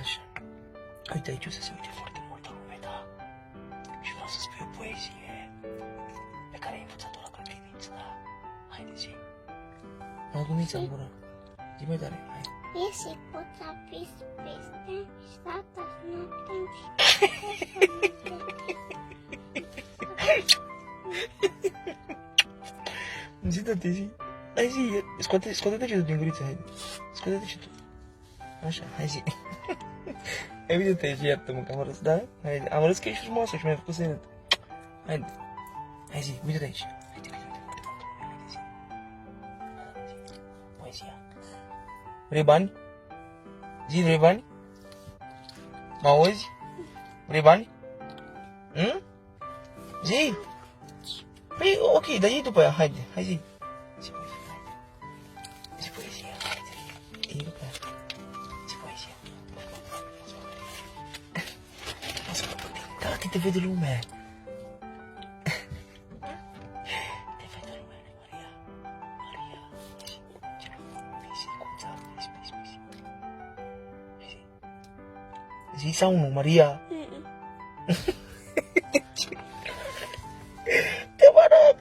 Așa. Uite, aici o să se uite foarte multă lume, da? Și vreau să spui o poezie pe care ai învățat-o la grădiniță, da? Haide, zi. Am glumiță în gură. Zi mai tare, hai. Pisicuța pis peste și tata-și noapte Zi, tati, zi. Hai, zi, scoate degetul din guriță, haide. Scoate degetul. Așa, hai, zi. Hai, uite-te și iartă-mă că am râs, da? Haide, am râs că ești frumoasă și mi-ai făcut senet. Haide. Hai, zi, uite-te aici. Haide, haide, zi. Poezia. Vrei bani? Zi, vrei bani? Mă auzi? Vrei bani? Zi! Păi, ok, dar zi după aia, haide, hai zi. Zi poezia, haide. Zi poezia, haide. Zi după aia. Zi poezia. Da, te vede lumea. Te vede lumea, Maria. Maria. Pisicuța, pisi. Zi sau nu, Maria? Te mă rog!